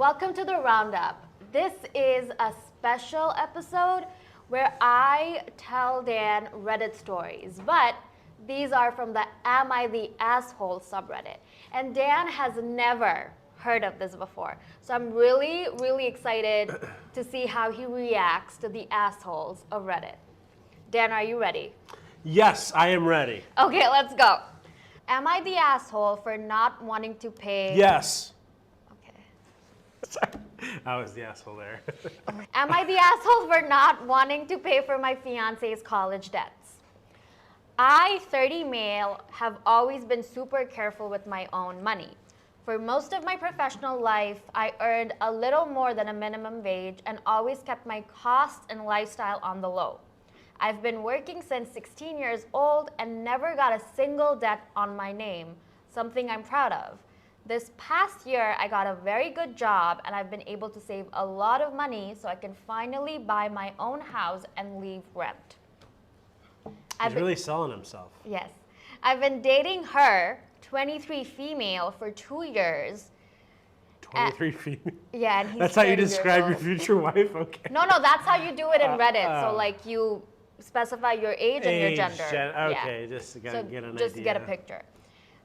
Welcome to the Roundup. This is a special episode where I tell Dan Reddit stories, but these are from the Am I the Asshole subreddit. And Dan has never heard of this before. So I'm really, really excited to see how he reacts to the assholes of Reddit. Dan, are you ready? Yes, I am ready. Okay, let's go. Am I the asshole for not wanting to pay? Yes. Okay. Sorry. I was the asshole there. Am I the asshole for not wanting to pay for my fiance's college debts? I, 30 male, have always been super careful with my own money. For most of my professional life, I earned a little more than a minimum wage and always kept my costs and lifestyle on the low. I've been working since 16 years old and never got a single debt on my name, something I'm proud of. This past year, I got a very good job and I've been able to save a lot of money so I can finally buy my own house and leave rent. He's really selling himself. Yes. I've been dating her, 23 female, for 2 years. 23 female? Yeah, and he's That's how you 30 years describe your old. future wife? Okay. No, that's how you do it in Reddit. So like you specify your age and your gender. Okay, Yeah. just to So get an just to idea. get a picture.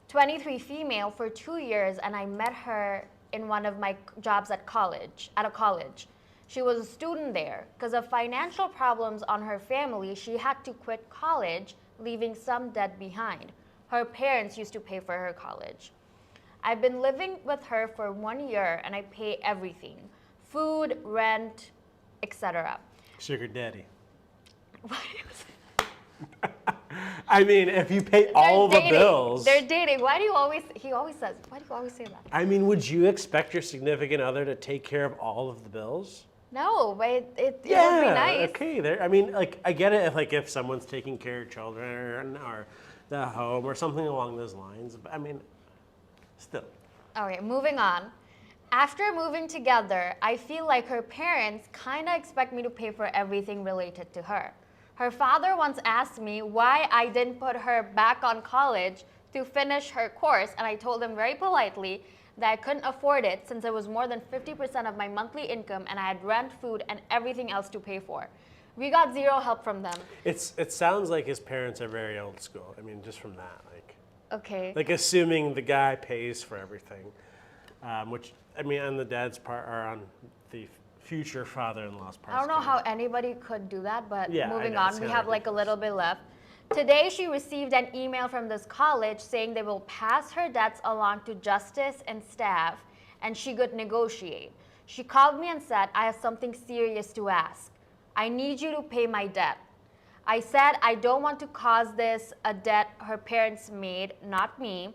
23 female for 2 years, and I met her in one of my jobs at a college. She was a student there. Because of financial problems on her family, she had to quit college, leaving some debt behind. Her parents used to pay for her college. I've been living with her for 1 year, and I pay everything: food, rent, etc. Sugar daddy. I mean, if you pay all the bills. They're dating. Why do you always say that? I mean, would you expect your significant other to take care of all of the bills? No, but it would be nice. Okay. I mean, like, I get it if someone's taking care of children or the home or something along those lines. But I mean, still. Okay, moving on. After moving together, I feel like her parents kind of expect me to pay for everything related to her. Her father once asked me why I didn't put her back on college to finish her course, and I told him very politely that I couldn't afford it since it was more than 50% of my monthly income and I had rent, food, and everything else to pay for. We got zero help from them. It sounds like his parents are very old school. I mean, just from that, Okay. like assuming the guy pays for everything, which I mean, on the dad's part or on the future father-in-law's part. I don't know how anybody could do that, but Yeah, moving I know, on, we have like a little bit left. Today, she received an email from this college saying they will pass her debts along to justice and staff, and she could negotiate. She called me and said, I have something serious to ask. I need you to pay my debt. I said, I don't want to cause this a debt her parents made, not me.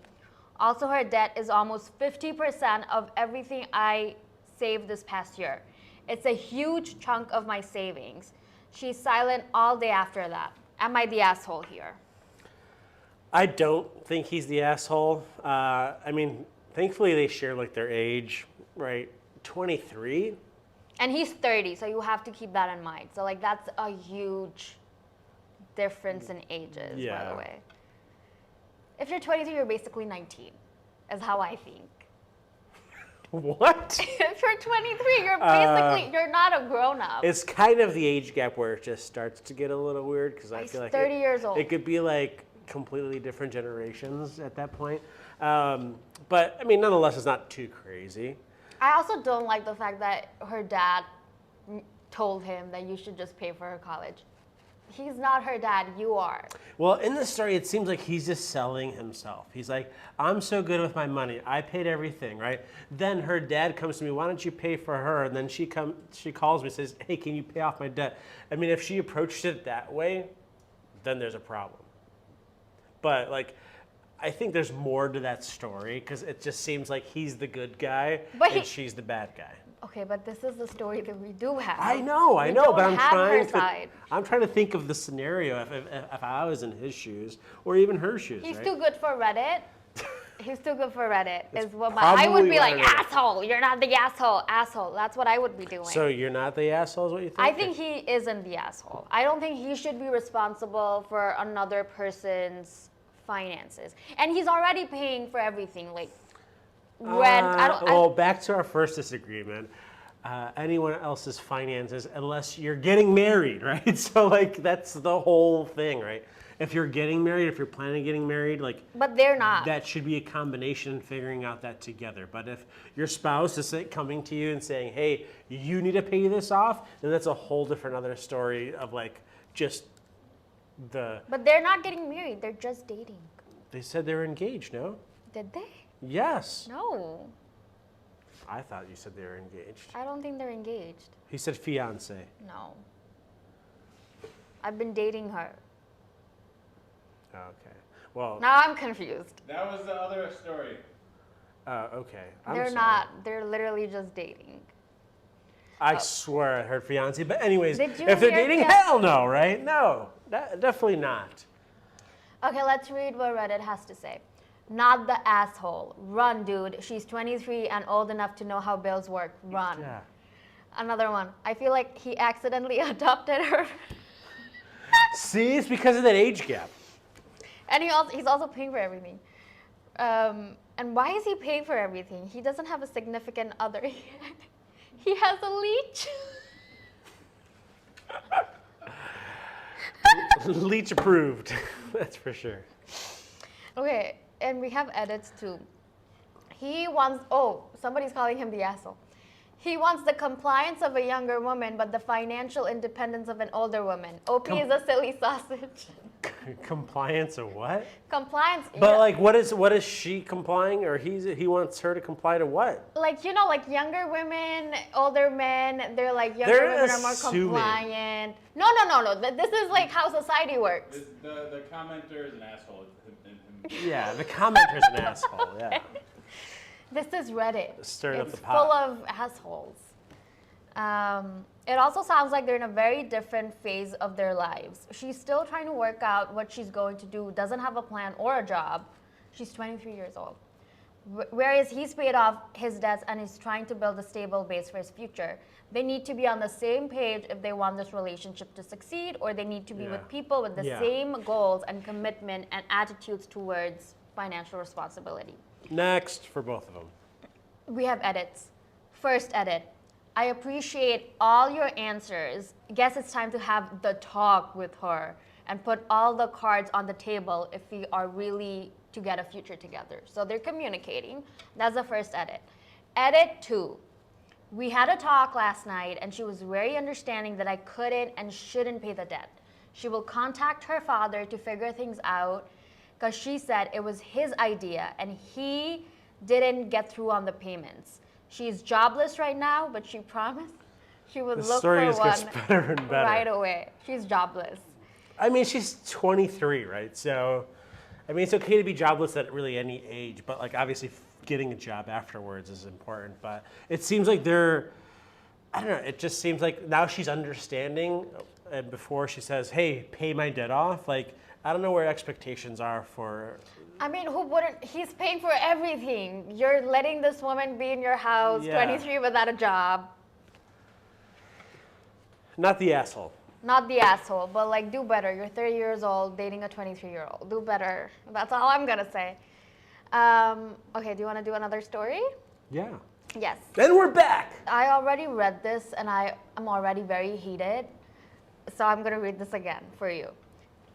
Also, her debt is almost 50% of everything I saved this past year. It's a huge chunk of my savings. She's silent all day after that. Am I the asshole here? I don't think he's the asshole. I mean, thankfully they share like their age, right? 23. And he's 30, so you have to keep that in mind. So like that's a huge difference in ages, by the way. If you're 23, you're basically 19, is how I think. What? If you're 23, you're basically, you're not a grown-up. It's kind of the age gap where it just starts to get a little weird because I feel like 30 years old. It could be like completely different generations at that point. But I mean, nonetheless, it's not too crazy. I also don't like the fact that her dad told him that you should just pay for her college. He's not her dad, you are. Well, in this story, it seems like he's just selling himself. He's like, I'm so good with my money. I paid everything, right? Then her dad comes to me, why don't you pay for her? And then she calls me and says, hey, can you pay off my debt? I mean, if she approached it that way, then there's a problem. But like, I think there's more to that story because it just seems like he's the good guy and she's the bad guy. Okay, but this is the story that we do have. I know, we but don't have I'm trying to think of the scenario if I was in his shoes or even her shoes. He's right? too good for Reddit. He's too good for Reddit. I would be like, asshole, you're not the asshole, asshole. That's what I would be doing. So you're not the asshole is what you think? I think he isn't the asshole. I don't think he should be responsible for another person's finances. And he's already paying for everything. Like, Well, back to our first disagreement. Anyone else's finances, unless you're getting married, right? So like that's the whole thing, right? If you're getting married, if you're planning on getting married, like, but they're not. that should be a combination and figuring out that together. But if your spouse is coming to you and saying, hey, you need to pay this off, then that's a whole different other story of like just the. But they're not getting married. They're just dating. They said they were engaged, no? Did they? Yes. No. I thought you said they were engaged. I don't think they're engaged. He said fiance. No. I've been dating her. Okay. Well. Now I'm confused. That was the other story. Okay. They're sorry. not. They're literally just dating. I swear I heard fiance. But anyways, Did you if they're hear dating, hell no, right? No, definitely not. Okay, let's read what Reddit has to say. Not the asshole. Run, dude. She's 23 and old enough to know how bills work. Run. Yeah. Another one. I feel like he accidentally adopted her. See, it's because of that age gap. And he's also paying for everything. And why is he paying for everything? He doesn't have a significant other. He has a leech. Leech approved. That's for sure. Okay, and we have edits too. He wants, somebody's calling him the asshole. He wants the compliance of a younger woman, but the financial independence of an older woman. OP is a silly sausage. Compliance of what? Compliance. But like, what is she complying, or he wants her to comply to what? Like, like younger women, older men, they're like younger They're women are more assuming. compliant. No. This is like how society works. The commenter is an asshole. Yeah, the commenter's an asshole. Yeah. This is Reddit. Stirring up It's the pot. full of assholes. It also sounds like they're in a very different phase of their lives. She's still trying to work out what she's going to do, doesn't have a plan or a job. She's 23 years old. Whereas he's paid off his debts and is trying to build a stable base for his future. They need to be on the same page if they want this relationship to succeed, or they need to be with people with the same goals and commitment and attitudes towards financial responsibility. Next for both of them. We have edits. First edit. I appreciate all your answers. Guess it's time to have the talk with her and put all the cards on the table if we are really to get a future together. So they're communicating. That's the first edit. Edit 2. We had a talk last night and she was very understanding that I couldn't and shouldn't pay the debt. She will contact her father to figure things out because she said it was his idea and he didn't get through on the payments. She's jobless right now, but she promised she would look for just one gets better and better. right away. She's jobless. I mean, she's 23, right? So, I mean, it's okay to be jobless at really any age, but like obviously getting a job afterwards is important. But it seems like I don't know, it just seems like now she's understanding, and before she says, hey, pay my debt off, like, I don't know where expectations are for. I mean, who wouldn't? He's paying for everything. You're letting this woman be in your house, 23 without a job. Not the asshole. Not the asshole, but like do better. You're 30 years old dating a 23-year-old. Do better. That's all I'm gonna say. Okay, do you want to do another story? Yeah. Yes. Then we're back. I already read this and I am already very heated. So I'm gonna read this again for you.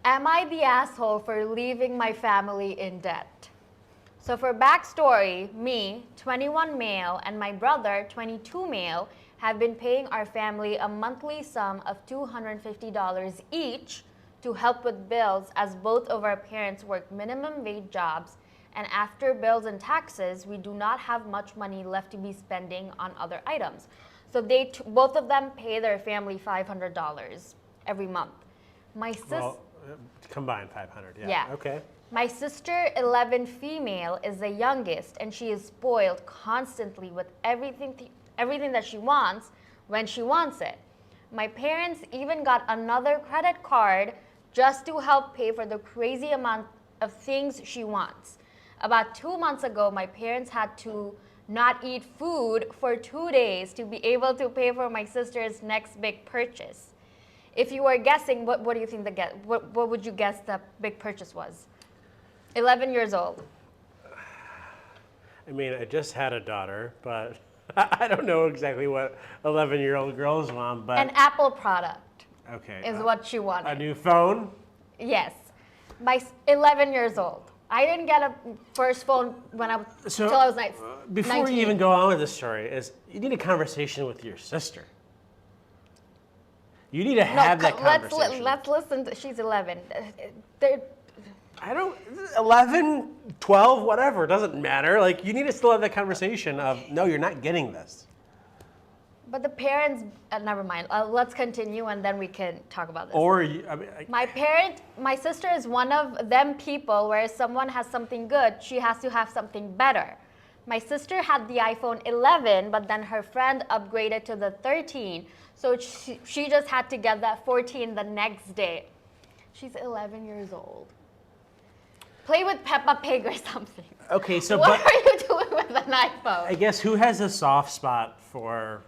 Am I the asshole for leaving my family in debt? So for backstory, me, 21 male, and my brother, 22 male, have been paying our family a monthly sum of $250 each to help with bills, as both of our parents work minimum wage jobs, and after bills and taxes, we do not have much money left to be spending on other items. So both of them pay their family $500 every month. My sister. Combined 500, Yeah. Okay. My sister, 11 female, is the youngest, and she is spoiled constantly with everything that she wants when she wants it. My parents even got another credit card just to help pay for the crazy amount of things she wants. About 2 months ago, my parents had to not eat food for 2 days to be able to pay for my sister's next big purchase. If you were guessing, what do you think what would you guess the big purchase was? 11 years old. I mean, I just had a daughter, but I don't know exactly what 11-year-old girls want, but An Apple product okay. is what she wanted. A new phone? Yes. By 11 years old. I didn't get a first phone when I was So, until I was like Before 19. you even go on with this story, is you need a conversation with your sister. You need to have that conversation. Let's listen. She's 11. They're, I don't, 11, 12, whatever, it doesn't matter. Like, you need to still have that conversation of, no, you're not getting this. but the parents, never mind. Let's continue and then we can talk about this. Or, My sister is one of them people where someone has something good, she has to have something better. My sister had the iPhone 11, but then her friend upgraded to the 13. So she just had to get that 14 the next day. She's 11 years old. Play with Peppa Pig or something. okay, so, What but are you doing with an iPhone? I guess who has a soft spot for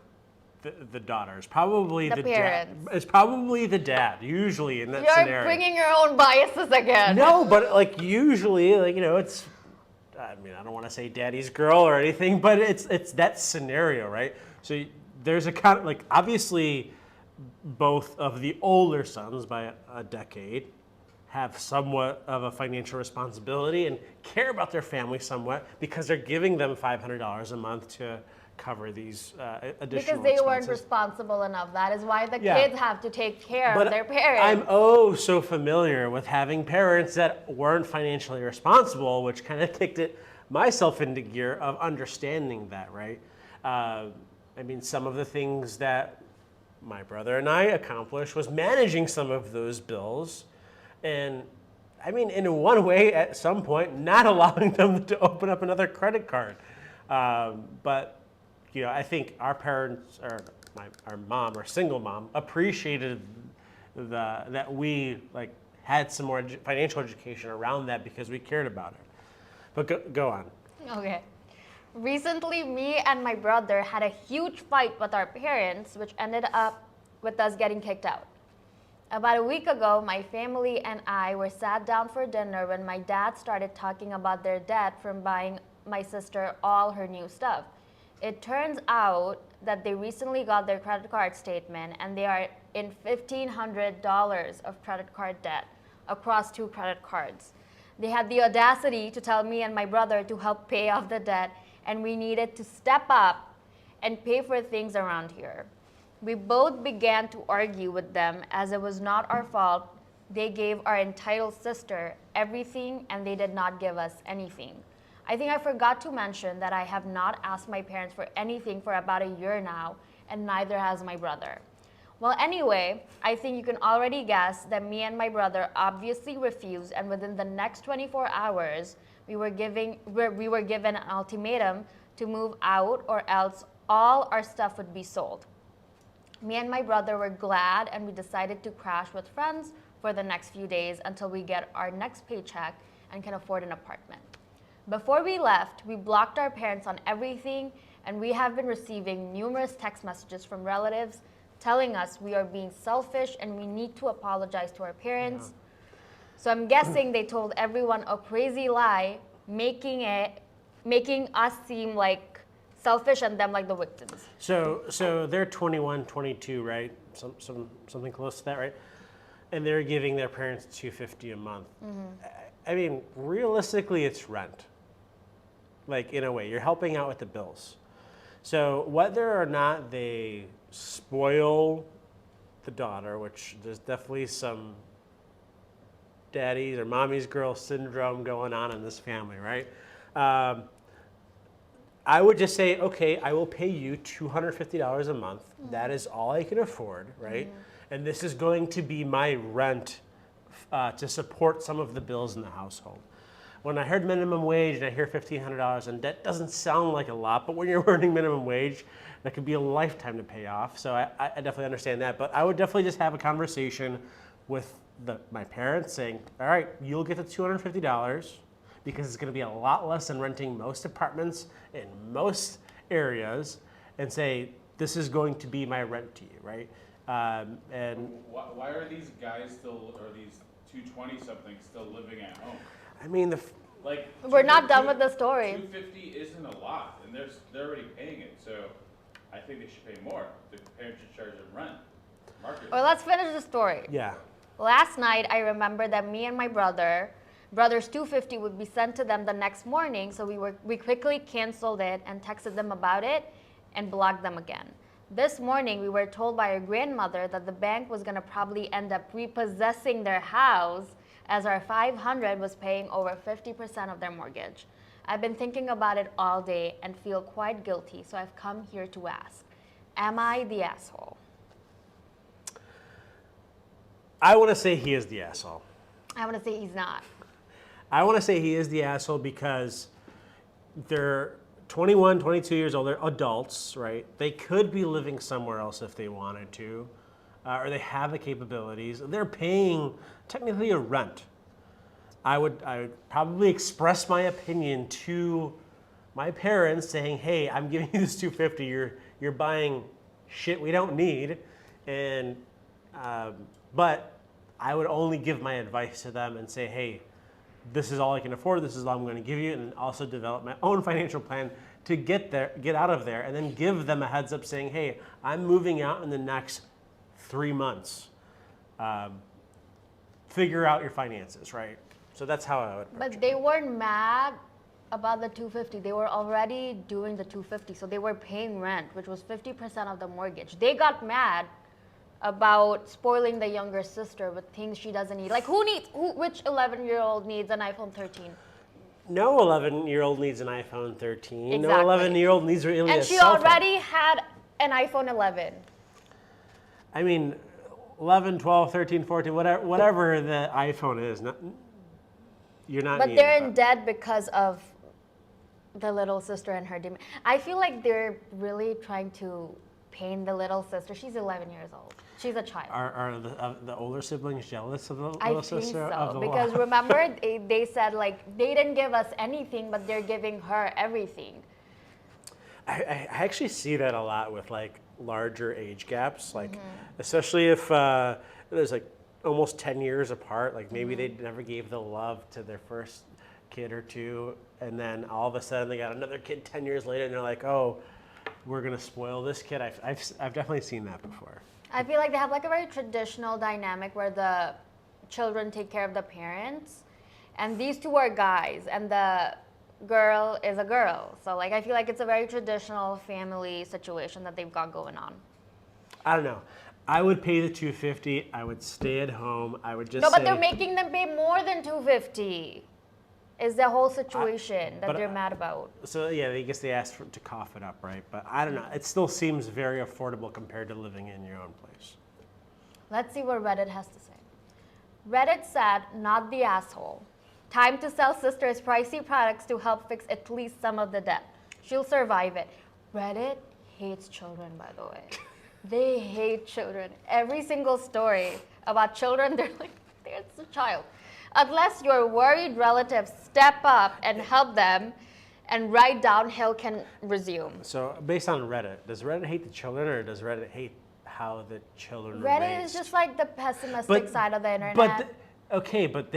the daughters? Probably The the parents. dad. It's probably the dad, usually in that You're scenario. bringing your own biases again. No, but like usually, like, you know, it's, I mean, I don't want to say daddy's girl or anything, but it's that scenario, right? So there's a kind of, like, obviously both of the older sons by a decade have somewhat of a financial responsibility and care about their family somewhat because they're giving them $500 a month to cover these additional Because they weren't expenses. responsible enough. That is why the Yeah. kids have to take care But of their parents. I'm oh so familiar with having parents that weren't financially responsible, which kind of kicked myself into gear of understanding that, right? I mean, some of the things that my brother and I accomplished was managing some of those bills. And I mean, in one way, at some point, not allowing them to open up another credit card. But you know, I think our parents, or our mom, or single mom, appreciated that we like had some more financial education around that because we cared about it. But go on. Okay. Recently, me and my brother had a huge fight with our parents, which ended up with us getting kicked out. About a week ago, my family and I were sat down for dinner when my dad started talking about their debt from buying my sister all her new stuff. It turns out that they recently got their credit card statement and they are in $1,500 of credit card debt across 2 credit cards. They had the audacity to tell me and my brother to help pay off the debt, and we needed to step up and pay for things around here. We both began to argue with them as it was not our fault. They gave our entitled sister everything and they did not give us anything. I think I forgot to mention that I have not asked my parents for anything for about a year now, and neither has my brother. Well, anyway, I think you can already guess that me and my brother obviously refused, and within the next 24 hours, we were given an ultimatum to move out or else all our stuff would be sold. Me and my brother were glad, and we decided to crash with friends for the next few days until we get our next paycheck and can afford an apartment. Before we left, we blocked our parents on everything, and we have been receiving numerous text messages from relatives telling us we are being selfish and we need to apologize to our parents. Yeah. So I'm guessing they told everyone a crazy lie, making us seem like selfish and them like the victims. So they're 21, 22, right? Something close to that, right? And they're giving their parents $250 a month. Mm-hmm. I mean, realistically, it's rent. Like, in a way, you're helping out with the bills. So whether or not they spoil the daughter, which there's definitely some daddy's or mommy's girl syndrome going on in this family, right? I would just say, okay, I will pay you $250 a month. Mm-hmm. That is all I can afford, right? Mm-hmm. And this is going to be my rent to support some of the bills in the household. When I heard minimum wage and I hear $1,500, and that doesn't sound like a lot, but when you're earning minimum wage, that could be a lifetime to pay off. So I definitely understand that. But I would definitely just have a conversation with my parents saying, all right, you'll get the $250 because it's going to be a lot less than renting most apartments in most areas, and say, this is going to be my rent to you, right? And why are these guys still, or these 220-somethings still living at home? I mean, Like We're not done with the story. $250 isn't a lot, and they're already paying it. So I think they should pay more. The parents should charge them rent. Market. Well, let's finish the story. Yeah. Last night, I remember that me and my brother's $250 would be sent to them the next morning, so we quickly canceled it and texted them about it and blocked them again. This morning, we were told by our grandmother that the bank was going to probably end up repossessing their house as our $500 was paying over 50% of their mortgage. I've been thinking about it all day and feel quite guilty, so I've come here to ask, am I the asshole? I want to say he is the asshole. I want to say he's not. I want to say he is the asshole because they're 21, 22 years old. They're adults, right? They could be living somewhere else if they wanted to, or they have the capabilities. They're paying technically a rent. I would probably express my opinion to my parents saying, hey, I'm giving you this $250. You're buying shit we don't need. And but I would only give my advice to them and say, hey, this is all I can afford, this is all I'm going to give you, and also develop my own financial plan to get out of there, and then give them a heads up saying, hey, I'm moving out in the next 3 months. Figure out your finances, right? So that's how I would approach it. But they weren't mad about the $250. They were already doing the $250, so they were paying rent, which was 50% of the mortgage. They got mad about spoiling the younger sister with things she doesn't need. Like which 11-year-old needs an iPhone 13? No 11-year-old needs an iPhone 13. Exactly. No 11-year-old needs really and a she cell phone. already had an iPhone 11. I mean, 11, 12, 13, 14, whatever the iPhone is, you're not But needing they're that. in debt because of the little sister and her demand. I feel like they're really trying to pain the little sister. She's 11 years old. She's a child. Are the older siblings jealous of the I little think sister? so, Of the because remember they said like they didn't give us anything, but they're giving her everything. I actually see that a lot with like larger age gaps, like especially if there's like almost 10 years apart, like maybe they never gave the love to their first kid or two, and then all of a sudden they got another kid 10 years later, and they're like, oh, we're gonna spoil this kid. I've definitely seen that before. I feel like they have like a very traditional dynamic where the children take care of the parents, and these two are guys, and the girl is a girl. So like I feel like it's a very traditional family situation that they've got going on. I don't know. I would pay the $250. I would stay at home. I would just No, but say, they're making them pay more than $250. Is the whole situation that they're mad about. So yeah, I guess they asked to cough it up, right? But I don't know. It still seems very affordable compared to living in your own place. Let's see what Reddit has to say. Reddit said, not the asshole. Time to sell sister's pricey products to help fix at least some of the debt. She'll survive it. Reddit hates children, by the way. They hate children. Every single story about children, they're like, it's a child. Unless your worried relatives step up and help them, and right downhill can resume. So based on Reddit, does Reddit hate the children, or does Reddit hate how the children are Reddit raised? is just like the pessimistic side of the internet. But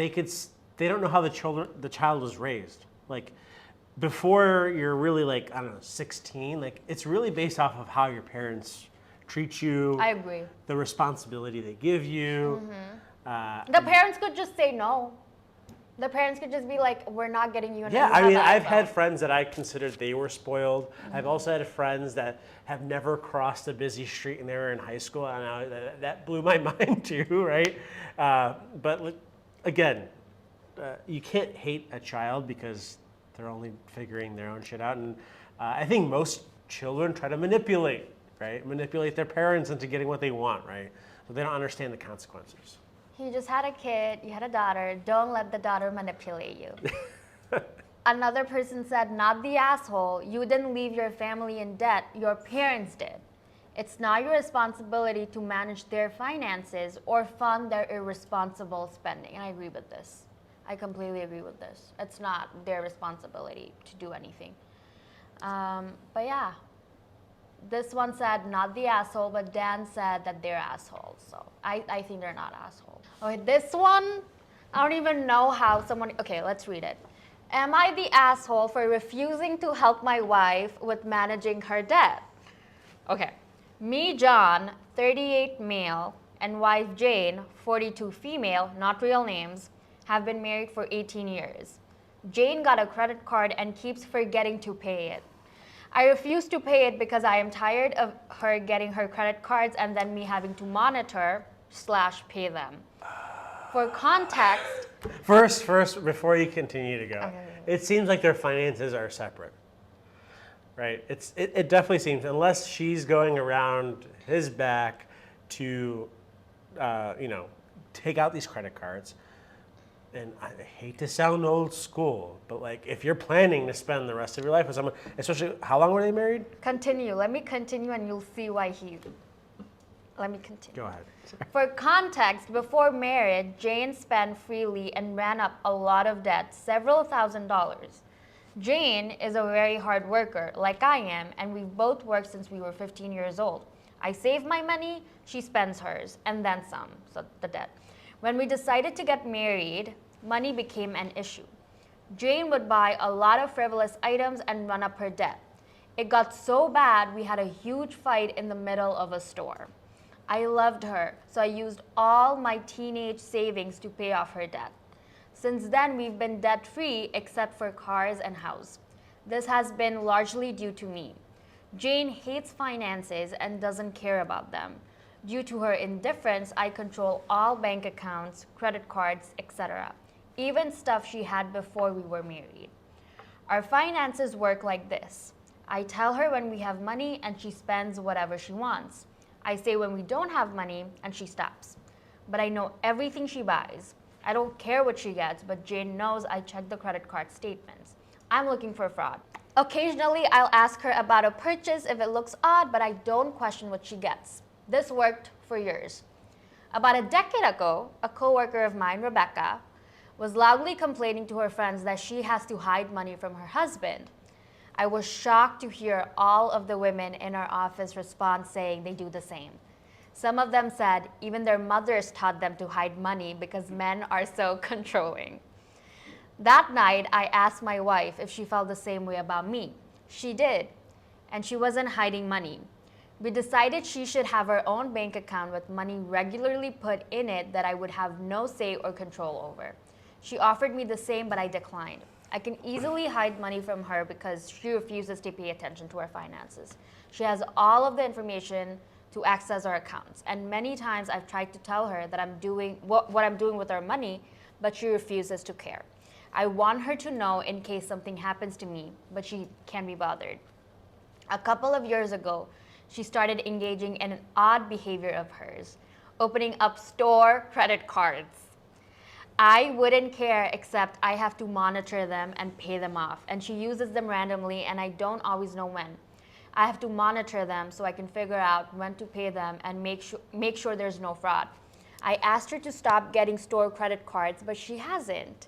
they don't know how the child was raised. Like before you're really like, I don't know, 16, like it's really based off of how your parents treat you. I agree. The responsibility they give you. The parents could just say no. The parents could just be like, we're not getting you. Yeah, I mean, I've had friends that I considered they were spoiled. I've also had friends that have never crossed a busy street and they were in high school, and that blew my mind too, right? But again, you can't hate a child because they're only figuring their own shit out. And I think most children try to manipulate their parents into getting what they want, right? So they don't understand the consequences. You just had a kid, you had a daughter, don't let the daughter manipulate you. Another person said, not the asshole, you didn't leave your family in debt, your parents did. It's not your responsibility to manage their finances or fund their irresponsible spending. And I agree with this. I completely agree with this. It's not their responsibility to do anything. But yeah, this one said, not the asshole, but Dan said that they're assholes. So I think they're not assholes. Okay, this one, I don't even know how someone, okay, let's read it. Am I the asshole for refusing to help my wife with managing her debt? Okay. Me, John, 38 male, and wife Jane, 42 female, not real names, have been married for 18 years. Jane got a credit card and keeps forgetting to pay it. I refuse to pay it because I am tired of her getting her credit cards and then me having to monitor / pay them. For context, First, before you continue to go, Okay. it seems like their finances are separate, right? It definitely seems, unless she's going around his back to, take out these credit cards. And I hate to sound old school, but like if you're planning to spend the rest of your life with someone, especially how long were they married? continue. Let me continue and you'll see why Let me continue. Go ahead. For context, before marriage, Jane spent freely and ran up a lot of debt, several $1,000s. Jane is a very hard worker, like I am, and we've both worked since we were 15 years old. I save my money, she spends hers, and then some, so the debt. When we decided to get married, money became an issue. Jane would buy a lot of frivolous items and run up her debt. It got so bad we had a huge fight in the middle of a store. I loved her, so I used all my teenage savings to pay off her debt. Since then, we've been debt-free except for cars and house. This has been largely due to me. Jane hates finances and doesn't care about them. Due to her indifference, I control all bank accounts, credit cards, etc., even stuff she had before we were married. Our finances work like this. I tell her when we have money and she spends whatever she wants. I say when we don't have money and she stops. But I know everything she buys. I don't care what she gets, but Jane knows I check the credit card statements. I'm looking for fraud. Occasionally, I'll ask her about a purchase if it looks odd, but I don't question what she gets. This worked for years. About a decade ago, a coworker of mine, Rebecca, was loudly complaining to her friends that she has to hide money from her husband. I was shocked to hear all of the women in our office respond saying they do the same. Some of them said even their mothers taught them to hide money because men are so controlling. That night, I asked my wife if she felt the same way about me. She did, and she wasn't hiding money. We decided she should have her own bank account with money regularly put in it that I would have no say or control over. She offered me the same, but I declined. I can easily hide money from her because she refuses to pay attention to our finances. She has all of the information to access our accounts, and many times I've tried to tell her that I'm doing what I'm doing with our money, but she refuses to care. I want her to know in case something happens to me, but she can't be bothered. A couple of years ago, she started engaging in an odd behavior of hers, opening up store credit cards. I wouldn't care except I have to monitor them and pay them off, and she uses them randomly and I don't always know when. I have to monitor them so I can figure out when to pay them and make sure there's no fraud. I asked her to stop getting store credit cards, but she hasn't.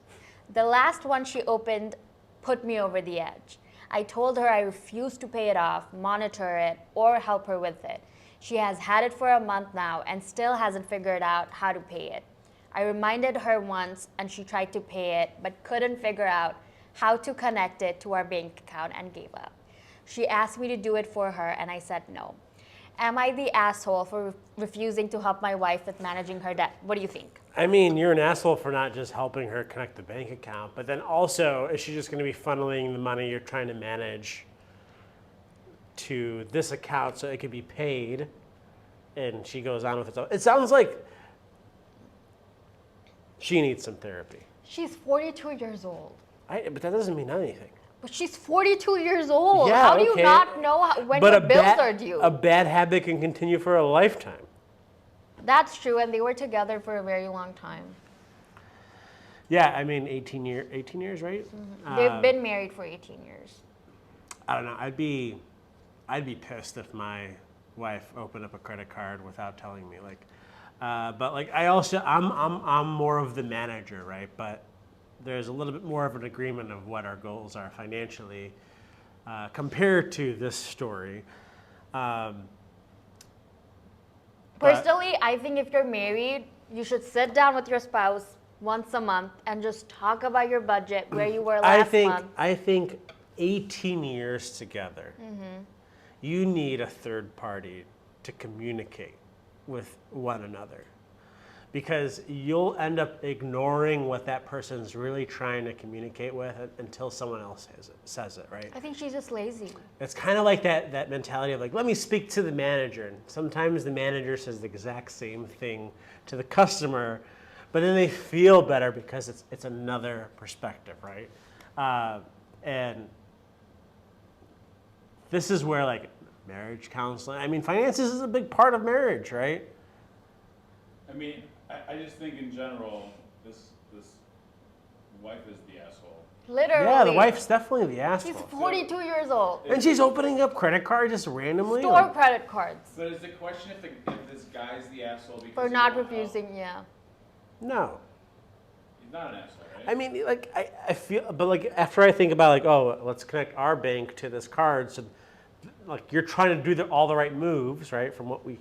The last one she opened put me over the edge. I told her I refuse to pay it off, monitor it, or help her with it. She has had it for a month now and still hasn't figured out how to pay it. I reminded her once and she tried to pay it but couldn't figure out how to connect it to our bank account and gave up. She asked me to do it for her and I said no. Am I the asshole for refusing to help my wife with managing her debt? What do you think? I mean, you're an asshole for not just helping her connect the bank account, but then also, is she just going to be funneling the money you're trying to manage to this account so it can be paid, and she goes on with it? It sounds like she needs some therapy. She's 42 years old. But that doesn't mean anything. But she's 42 years old. Yeah, how do you okay. not know when your bills are due? A bad habit can continue for a lifetime. That's true, and they were together for a very long time. Yeah, I mean, 18 years, right? Mm-hmm. They've been married for 18 years. I don't know. I'd be pissed if my wife opened up a credit card without telling me. But I'm more of the manager, right? But there's a little bit more of an agreement of what our goals are financially compared to this story. Personally, I think if you're married, you should sit down with your spouse, once a month and just talk about your budget, where you were last month. I think 18 years together, you need a third party to communicate with one another, because you'll end up ignoring what that person's really trying to communicate with until someone else says it, right? I think she's just lazy. It's kind of like that mentality of like, let me speak to the manager. And sometimes the manager says the exact same thing to the customer, but then they feel better because it's another perspective, right? And this is where like marriage counseling, I mean, finances is a big part of marriage, right? I mean, I just think in general, this wife is the asshole. Literally. Yeah, the wife's definitely the asshole. She's 42 years old. And she's opening up credit cards just randomly. Store credit cards. But is the question if this guy's the asshole because For he not won't help? refusing, yeah. No. He's not an asshole, right? I mean, like, I feel, but like, after I think about like, oh, let's connect our bank to this card, so like you're trying to do all the right moves, right, from what we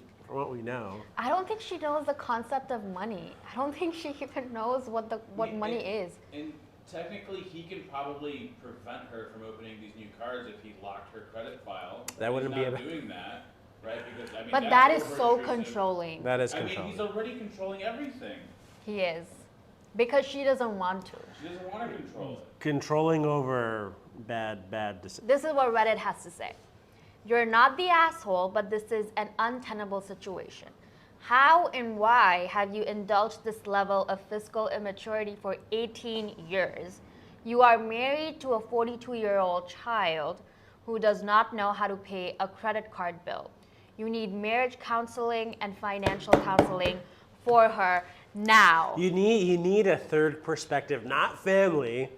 know. I don't think she knows the concept of money. I don't think she even knows what money is. And technically, he can probably prevent her from opening these new cards if he locked her credit file. That wouldn't He's be not a- doing that, right? Because I mean, But that's that is so over-intrusive. controlling. That is I mean, controlling. he's already controlling everything. He is. Because she doesn't want to. She doesn't want to control it. Controlling over bad decisions. This is what Reddit has to say. You're not the asshole, but this is an untenable situation. How and why have you indulged this level of fiscal immaturity for 18 years? You are married to a 42-year-old child who does not know how to pay a credit card bill. You need marriage counseling and financial counseling for her now. You need a third perspective, not family,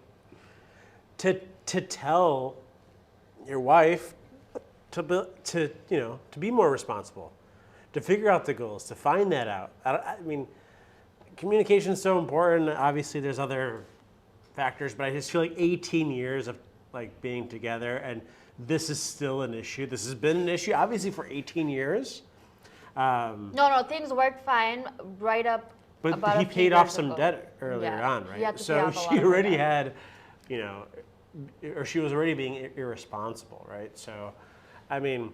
to tell your wife to be more responsible, to figure out the goals, to find that out. I mean, communication is so important. Obviously, there's other factors, but I just feel like 18 years of like being together, and this is still an issue. This has been an issue, obviously, for 18 years. No, things worked fine right up. But about he a few paid off years some ago. debt earlier Yeah, on, he right? had to pay So off a lot she of her already debt. had, or she was already being irresponsible, right? So, I mean,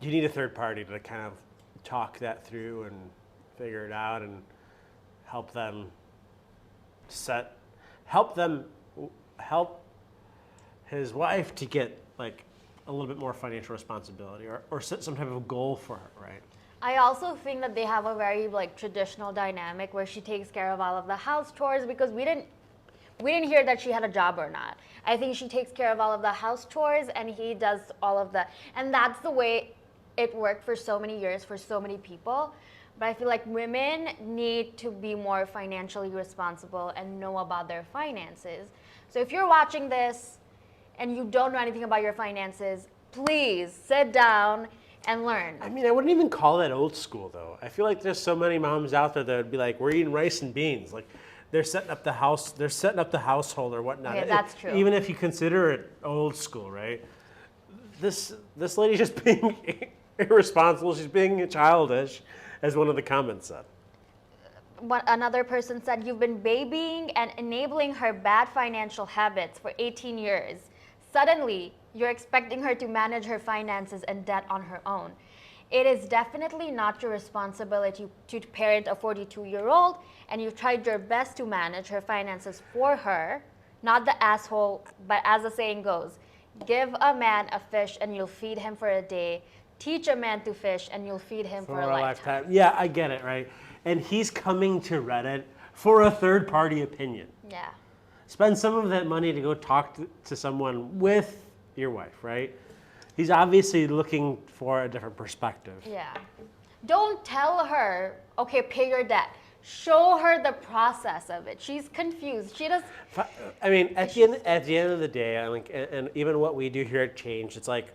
you need a third party to kind of talk that through and figure it out and help his wife to get like a little bit more financial responsibility or set some type of goal for her, right? I also think that they have a very like traditional dynamic where she takes care of all of the house chores, because we didn't hear that she had a job or not. I think she takes care of all of the house chores and he does all of the, and that's the way it worked for so many years for so many people. But I feel like women need to be more financially responsible and know about their finances. So if you're watching this and you don't know anything about your finances, please sit down and learn. I mean, I wouldn't even call that old school, though. I feel like there's so many moms out there that would be like, we're eating rice and beans. Like, they're setting up the house, they're setting up the household or whatnot. Okay, that's true. Even if you consider it old school, right? This lady's just being irresponsible. She's being childish, as one of the comments said. Another person said, you've been babying and enabling her bad financial habits for 18 years. Suddenly, you're expecting her to manage her finances and debt on her own. It is definitely not your responsibility to parent a 42-year-old, and you've tried your best to manage her finances for her, not the asshole, but as the saying goes, give a man a fish and you'll feed him for a day. Teach a man to fish and you'll feed him for a lifetime. Yeah, I get it, right? And he's coming to Reddit for a third-party opinion. Yeah. Spend some of that money to go talk to someone with your wife, right? He's obviously looking for a different perspective. Yeah. Don't tell her, okay, pay your debt. Show her the process of it. She's confused. She does. I mean, at the end of the day, I like, and even what we do here at Change, it's like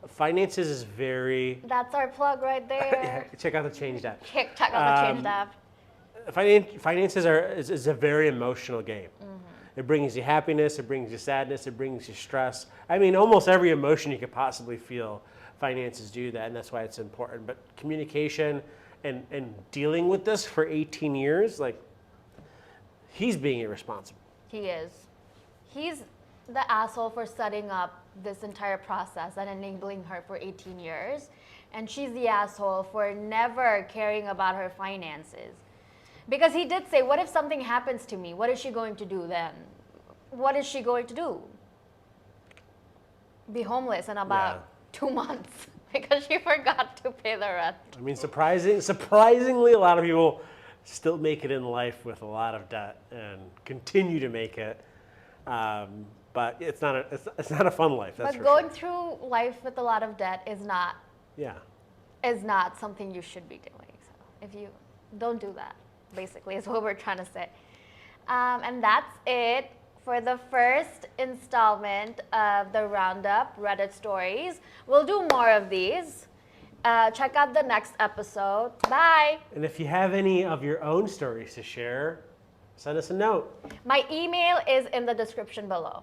finances is very. That's our plug right there. Check out the Change app. Check out the Change app. Finances is a very emotional game. Mm-hmm. It brings you happiness, it brings you sadness, it brings you stress. I mean, almost every emotion you could possibly feel, finances do that, and that's why it's important. But communication and dealing with this for 18 years, like, He's being irresponsible. He is. He's the asshole for setting up this entire process and enabling her for 18 years. And she's the asshole for never caring about her finances. Because he did say, what if something happens to me? What is she going to do then? What is she going to do? Be homeless in about 2 months because she forgot to pay the rent. I mean, surprisingly, a lot of people still make it in life with a lot of debt and continue to make it. But it's not a fun life. That's But for going sure. through life with a lot of debt is not something you should be doing. So if you don't do that, basically, is what we're trying to say. And that's it for the first installment of the Roundup Reddit stories. We'll do more of these. Check out the next episode. Bye. And if you have any of your own stories to share, send us a note. My email is in the description below.